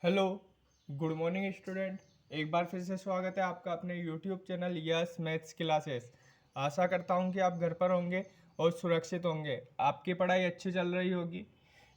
Hello, good morning student. एक बार फिर से स्वागत है आपका अपने YouTube channel yes maths classes. आशा करता हूँ कि आप घर पर होंगे और सुरक्षित होंगे। आपकी पढ़ाई अच्छी चल रही होगी।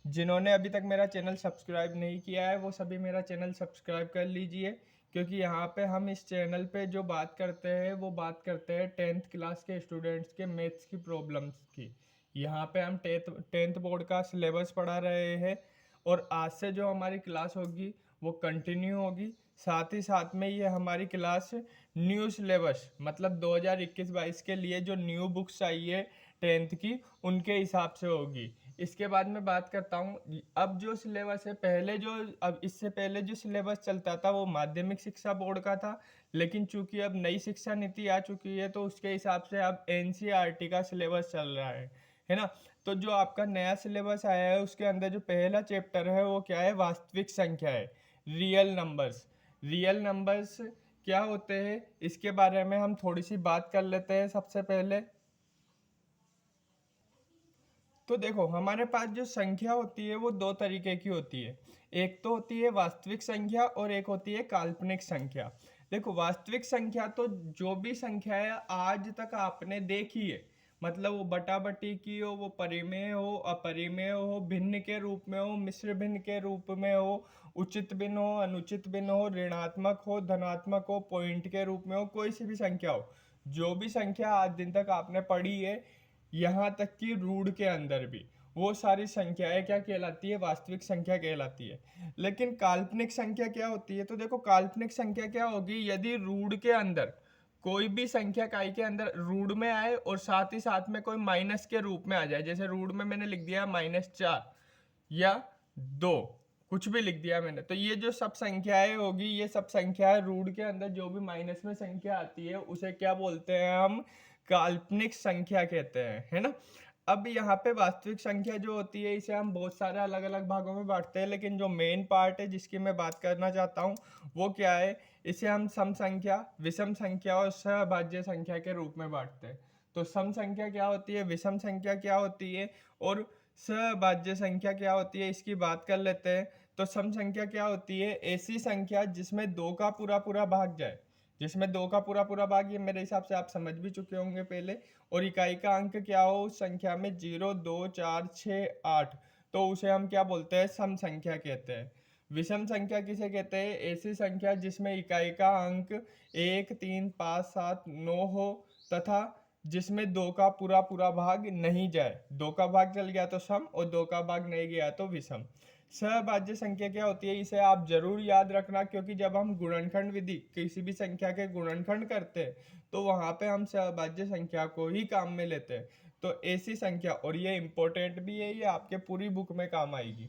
जिन्होंने अभी तक मेरा चैनल सब्सक्राइब नहीं किया है वो सभी मेरा चैनल सब्सक्राइब कर लीजिए, क्योंकि यहाँ पे हम इस चैनल पे जो बात करते हैं वो बात करते हैं 10th क्लास के स्टूडेंट्स के मैथ्स की प्रॉब्लम्स की। यहाँ पे हम टेंथ बोर्ड का सिलेबस पढ़ा रहे हैं और आज से जो हमारी क्लास होगी वो कंटिन्यू होगी। साथ ही साथ में ये हमारी क्लास न्यू सिलेबस मतलब 2021-22 के लिए जो न्यू बुक्स चाहिए टेंथ की उनके हिसाब से होगी। इसके बाद मैं बात करता हूँ अब जो सिलेबस है, पहले जो अब इससे पहले जो सिलेबस चलता था वो माध्यमिक शिक्षा बोर्ड का था, लेकिन चूंकि अब नई शिक्षा नीति आ चुकी है तो उसके हिसाब से अब एनसीईआरटी का सिलेबस चल रहा है ना। तो जो आपका नया सिलेबस आया है उसके अंदर जो पहला चैप्टर है वो क्या है, वास्तविक संख्या है, रियल नंबर्स। रियल नंबर्स क्या होते हैं इसके बारे में हम थोड़ी सी बात कर लेते हैं। सबसे पहले तो देखो, हमारे पास जो संख्या होती है वो दो तरीके की होती है। एक तो होती है वास्तविक संख्या और एक होती है काल्पनिक संख्या। देखो, वास्तविक संख्या तो जो भी संख्या है आज तक आपने देखी है, मतलब वो बटा बटी की हो, वो परिमेय हो, अपरिमेय हो, भिन्न के रूप में हो, मिश्र भिन्न के रूप में हो, उचित भिन्न हो, अनुचित भिन्न हो, ऋणात्मक हो, धनात्मक हो, पॉइंट के रूप में हो, कोई सी भी संख्या हो, जो भी संख्या आज दिन तक आपने पढ़ी है, यहाँ तक कि रूढ़ के अंदर भी, वो सारी संख्याएं क्या कहलाती है, वास्तविक संख्या कहलाती है। लेकिन काल्पनिक संख्या क्या होती है, तो देखो काल्पनिक संख्या क्या होगी, यदि रूढ़ के अंदर कोई भी संख्या काई के अंदर रूढ़ में आए और साथ ही साथ में कोई माइनस के रूप में आ जाए, जैसे रूढ़ में मैंने लिख दिया -4 या 2, कुछ भी लिख दिया मैंने, तो ये जो सब संख्याएं होगी, ये सब संख्याएं रूढ़ के अंदर जो भी माइनस में संख्या आती है उसे क्या बोलते हैं हम, काल्पनिक संख्या कहते हैं, है ना। अब यहाँ पे वास्तविक संख्या जो होती है इसे हम बहुत सारे अलग अलग भागों में बांटते हैं, लेकिन जो मेन पार्ट है जिसकी मैं बात करना चाहता हूँ वो क्या है, इसे हम सम संख्या, विषम संख्या और सहभाज्य संख्या के रूप में बांटते हैं। तो सम संख्या क्या होती है, विषम संख्या क्या होती है और सहभाज्य संख्या क्या होती है, इसकी बात कर लेते हैं। तो सम संख्या क्या होती है, ऐसी संख्या जिसमें दो का पूरा पूरा भाग जाए। जिसमें दो का पूरा पूरा भाग, ये मेरे हिसाब से आप समझ भी चुके होंगे पहले। और इकाई का अंक क्या हो उस संख्या में, 0, 2, 4, 6, 8, तो उसे हम क्या बोलते हैं, सम संख्या कहते हैं। विषम संख्या किसे कहते हैं, ऐसी संख्या जिसमें इकाई का अंक 1, 3, 5, 7, 9 हो तथा जिसमें दो का पूरा पूरा भाग नहीं जाए। दो का भाग चल गया तो सम और दो का भाग नहीं गया तो विषम। सहभाज्य संख्या क्या होती है, इसे आप जरूर याद रखना, क्योंकि जब हम गुणनखंड विधि किसी भी संख्या के गुणनखंड करते हैं तो वहां पे हम सहभाज्य संख्या को ही काम में लेते हैं। तो ऐसी संख्या, और ये इंपॉर्टेंट भी है, ये आपके पूरी बुक में काम आएगी।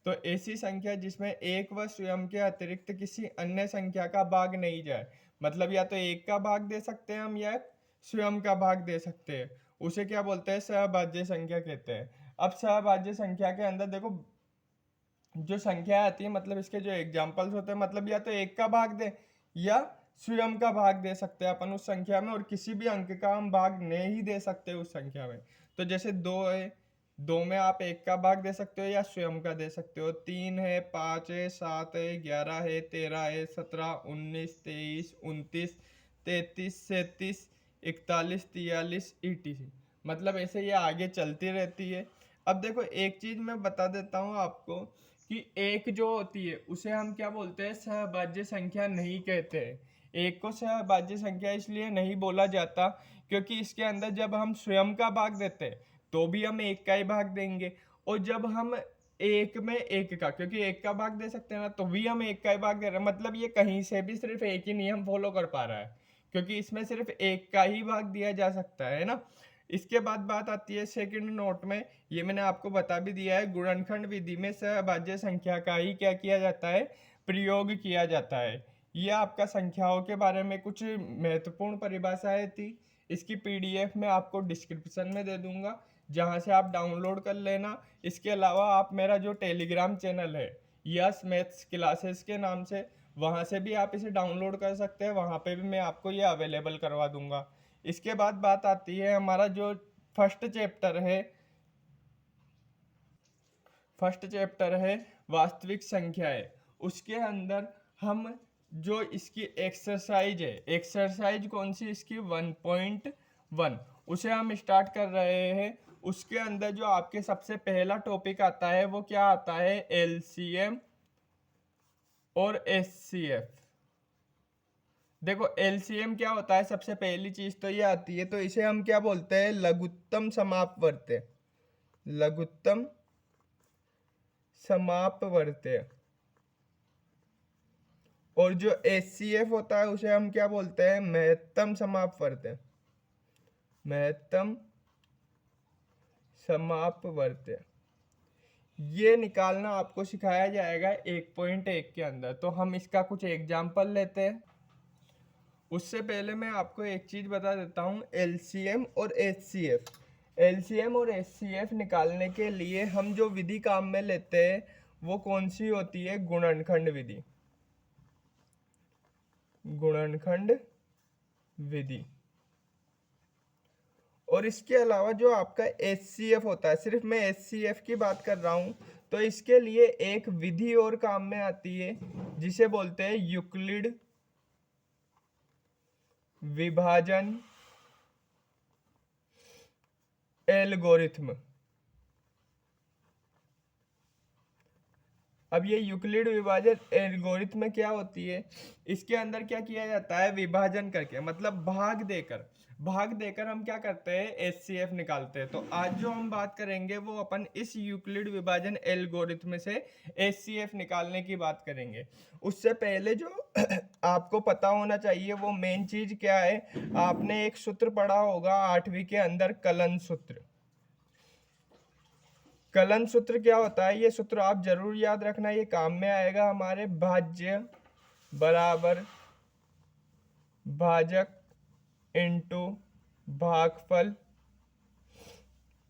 तो ऐसी संख्या जिसमें एक व स्वयं के अतिरिक्त किसी अन्य संख्या का भाग नहीं जाए, मतलब या तो एक का भाग दे सकते हैं हम या स्वयं का भाग दे सकते हैं, उसे क्या बोलते हैं, सहभाज्य संख्या कहते हैं। अब सहभाज्य संख्या के अंदर देखो जो संख्या आती है, मतलब इसके जो एग्जाम्पल्स होते हैं, मतलब या तो एक का भाग दे या स्वयं का भाग दे सकते हैं अपन उस संख्या में, और किसी भी अंक का हम भाग नहीं दे सकते उस संख्या में। तो जैसे 2 है, 2 में आप एक का भाग दे सकते हो या स्वयं का दे सकते हो। 3 है, 5 है, 7 है, 11 है, 13 है, 17, 19, 23, 29, 33, 37, 41, 43, ETC, मतलब ऐसे ये आगे चलती रहती है। अब देखो एक चीज मैं बता देता हूँ आपको कि एक जो होती है उसे हम क्या बोलते हैं, सहभाज्य संख्या नहीं कहते हैं। एक को सहभाज्य संख्या इसलिए नहीं बोला जाता क्योंकि इसके अंदर जब हम स्वयं का भाग देते हैं तो भी हम एक का ही भाग देंगे, और जब हम एक में एक का, क्योंकि एक का भाग दे सकते हैं ना, तो भी हम एक का ही भाग दे रहे हैं, मतलब ये कहीं से भी सिर्फ एक ही नियम फॉलो कर पा रहा है, क्योंकि इसमें सिर्फ एक का ही भाग दिया जा सकता है ना। इसके बाद बात आती है सेकंड नोट में, ये मैंने आपको बता भी दिया है, गुणनखंड विधि में सहभाज्य संख्या का ही क्या किया जाता है, प्रयोग किया जाता है। ये आपका संख्याओं के बारे में कुछ महत्वपूर्ण परिभाषाएं थी। इसकी पीडीएफ मैं आपको डिस्क्रिप्शन में दे दूंगा, जहां से आप डाउनलोड कर लेना। इसके अलावा आप मेरा जो टेलीग्राम चैनल है यस मैथ्स क्लासेस के नाम से, वहां से भी आप इसे डाउनलोड कर सकते हैं, वहां पे भी मैं आपको ये अवेलेबल करवा दूंगा। इसके बाद बात आती है हमारा जो फर्स्ट चैप्टर है, फर्स्ट चैप्टर है वास्तविक संख्याएं। उसके अंदर हम जो इसकी एक्सरसाइज है, एक्सरसाइज कौन सी इसकी 1.1, उसे हम स्टार्ट कर रहे हैं। उसके अंदर जो आपके सबसे पहला टॉपिक आता है वो क्या आता है, एलसीएम और एचसीएफ। देखो एलसीएम क्या होता है, सबसे पहली चीज तो ये आती है, तो इसे हम क्या बोलते हैं, लघुत्तम समापवर्त्य, लघुत्तम समापवर्त्य। और जो एचसीएफ होता है उसे हम क्या बोलते हैं, महत्तम समापवर्त्य, महत्तम समापवर्त्य। ये निकालना आपको सिखाया जाएगा 1.1 के अंदर। तो हम इसका कुछ एग्जाम्पल लेते हैं। उससे पहले मैं आपको एक चीज़ बता देता हूँ, एलसीएम और एचसीएफ। एलसीएम और एचसीएफ निकालने के लिए हम जो विधि काम में लेते हैं वो कौन सी होती है, गुणनखंड विधि, गुणनखंड विधि। और इसके अलावा जो आपका एचसीएफ होता है, सिर्फ मैं एचसीएफ की बात कर रहा हूँ, तो इसके लिए एक विधि और काम में आती है जिसे बोलते हैं यूक्लिड विभाजन एल्गोरिथ्म। अब ये यूक्लिड विभाजन एल्गोरिथ्म में क्या होती है, इसके अंदर क्या किया जाता है, विभाजन करके, मतलब भाग देकर हम क्या करते हैं, एचसीएफ निकालते हैं। तो आज जो हम बात करेंगे वो अपन इस यूक्लिड विभाजन एल्गोरिथ्म से एचसीएफ निकालने की बात करेंगे। उससे पहले जो आपको पता होना चाहिए वो मेन चीज क्या है, आपने एक सूत्र पढ़ा होगा 8वीं के अंदर, कलन सूत्र। कलन सूत्र क्या होता है, ये सूत्र आप जरूर याद रखना, ये काम में आएगा हमारे। भाज्य बराबर भाजक इंटू भागफल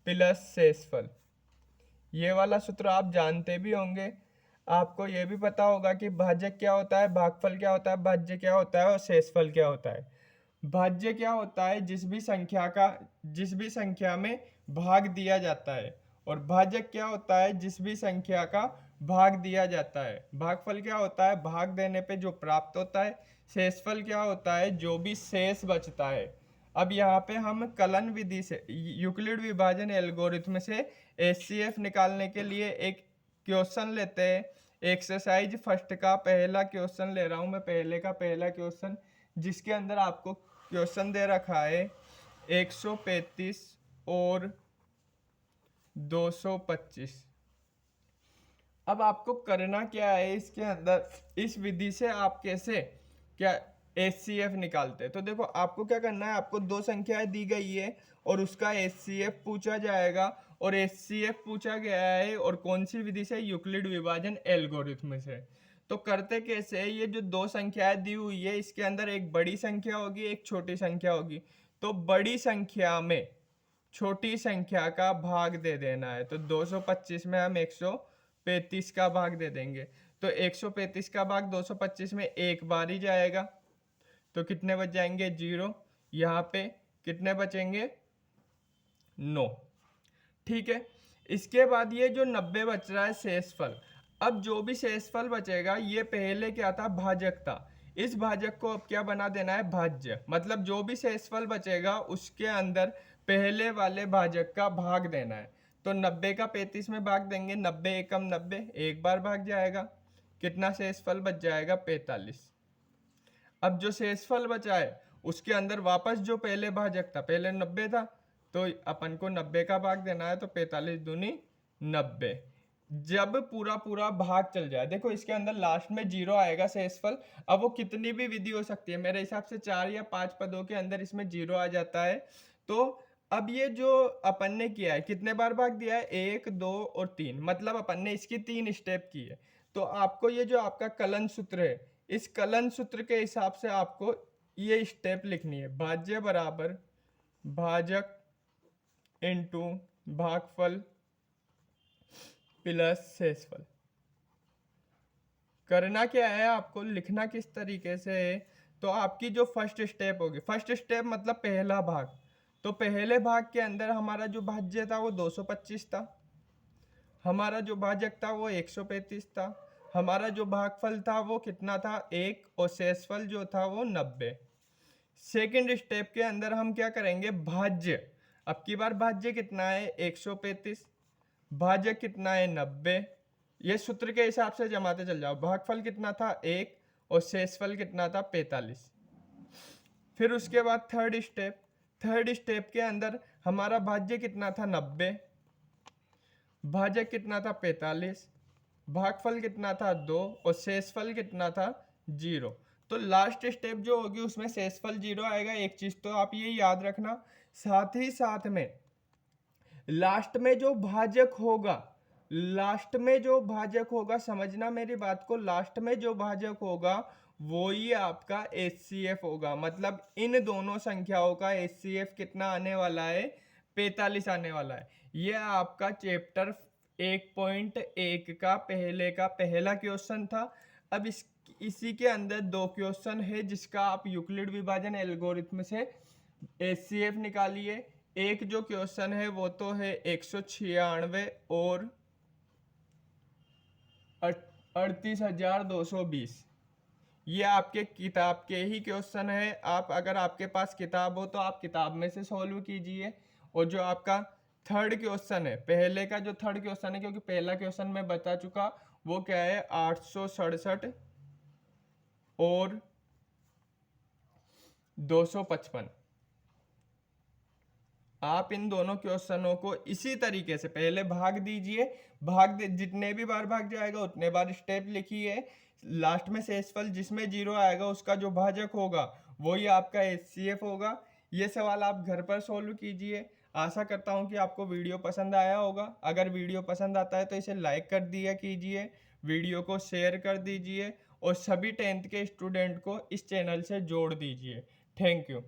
प्लस शेषफल। ये वाला सूत्र आप जानते भी होंगे। आपको ये भी पता होगा कि भाजक क्या होता है, भागफल क्या होता है, भाज्य क्या होता है और शेषफल क्या होता है। भाज्य क्या होता है, जिस भी संख्या में भाग दिया जाता है। और भाजक क्या होता है, जिस भी संख्या का भाग दिया जाता है। भागफल क्या होता है, भाग देने पे जो प्राप्त होता है। शेषफल क्या होता है, जो भी शेष बचता है। अब यहाँ पे हम कलन विधि से, यूक्लिड विभाजन एल्गोरिथ्म से एचसीएफ निकालने के लिए एक क्वेश्चन लेते हैं। एक्सरसाइज फर्स्ट का पहला क्वेश्चन ले रहा हूँ मैं, पहले का पहला क्वेश्चन, जिसके अंदर आपको क्वेश्चन दे रखा है 135 और 225। अब आपको करना क्या है, इसके अंदर इस विधि से आप कैसे क्या एचसीएफ निकालते हैं। तो देखो आपको क्या करना है, आपको दो संख्याएं दी गई है और उसका एचसीएफ पूछा जाएगा। और एचसीएफ पूछा गया है और कौन सी विधि से, यूक्लिड विभाजन एल्गोरिथ्म से। तो करते कैसे, ये जो दो संख्याएं दी हुई है इसके अंदर एक बड़ी संख्या होगी, एक छोटी संख्या होगी। तो बड़ी संख्या में छोटी संख्या का भाग दे देना है। तो 225 में हम 135 का भाग दे देंगे। तो 135 का भाग 225 में एक बार ही जाएगा, तो कितने बच जाएंगे, 0। यहाँ पे कितने बचेंगे, 9। ठीक है। इसके बाद ये जो 90 बच रहा है शेषफल। अब जो भी शेषफल बचेगा, ये पहले क्या था, भाजक था। इस भाजक को अब क्या बना देना है, भाज्य। मतलब जो भी शेषफल बचेगा उसके अंदर पहले वाले भाजक का भाग देना है। तो 90 का 35 में भाग देंगे, 90 एकम 90, एक बार भाग जाएगा। कितना शेषफल बच जाएगा, 45। अब जो शेषफल बचा है उसके अंदर वापस जो पहले भाजक था, पहले 90 था, तो अपन को 90 का भाग देना है। तो 45 दूनी 90। जब पूरा पूरा भाग चल जाए, देखो इसके अंदर लास्ट में 0 आएगा शेषफल। अब वो कितनी भी विधि हो सकती है, मेरे हिसाब से 4 या 5 पदों के अंदर इसमें 0 आ जाता है। तो अब ये जो अपन ने किया है, कितने बार भाग दिया है, 1, 2 और 3, मतलब अपन ने इसकी 3 स्टेप की है। तो आपको ये जो आपका कलन सूत्र है, इस कलन सूत्र के हिसाब से आपको ये स्टेप लिखनी है। भाज्य बराबर भाजक इंटू भागफल प्लस शेषफल। करना क्या है, आपको लिखना किस तरीके से है, तो आपकी जो फर्स्ट स्टेप होगी, फर्स्ट स्टेप मतलब पहला भाग, तो पहले भाग के अंदर हमारा जो भाज्य था वो 225 था, हमारा जो भाजक था वो 135 था। हमारा जो भागफल था वो कितना था 1 और शेषफल जो था वो 90। सेकंड स्टेप के अंदर हम क्या करेंगे, भाज्य। अब की बार भाज्य कितना है 135, भाज्य कितना है 90। ये सूत्र के हिसाब से जमाते चल जाओ। भागफल कितना था 1 और शेषफल कितना था 45। फिर उसके बाद थर्ड स्टेप के अंदर हमारा भाज्य कितना था 90, भाजक कितना था 45, भागफल कितना था 2 और शेषफल कितना था 0। तो लास्ट स्टेप जो होगी उसमें शेषफल 0 आएगा। एक चीज तो आप ये याद रखना, साथ ही साथ में लास्ट में जो भाजक होगा, समझना मेरी बात को, लास्ट में जो भाजक होगा वो ही आपका HCF होगा। मतलब इन दोनों संख्याओं का HCF कितना आने वाला है, 45 आने वाला है। ये आपका चैप्टर 1.1 का पहला क्वेश्चन था। अब इसी के अंदर 2 क्वेश्चन है जिसका आप यूक्लिड विभाजन एल्गोरिथम से HCF निकालिए। एक जो क्वेश्चन है वो तो है 196 और 38,220। ये आपके किताब के ही क्वेश्चन है। आप अगर आपके पास किताब हो तो आप किताब में से सॉल्व कीजिए। और जो आपका थर्ड क्वेश्चन है, पहले का जो थर्ड क्वेश्चन है, क्योंकि पहला क्वेश्चन मैं बता चुका, वो क्या है 867 और 255। आप इन दोनों क्वेश्चनों को इसी तरीके से पहले भाग दीजिए। जितने भी बार भाग जाएगा उतने बार स्टेप लिखिए। लास्ट में शेषफल जिसमें 0 आएगा उसका जो भाजक होगा वही आपका HCF होगा। ये सवाल आप घर पर सॉल्व कीजिए। आशा करता हूँ कि आपको वीडियो पसंद आया होगा। अगर वीडियो पसंद आता है तो इसे लाइक कर दिया कीजिए, वीडियो को शेयर कर दीजिए और सभी 10th के स्टूडेंट को इस चैनल से जोड़ दीजिए। Thank you.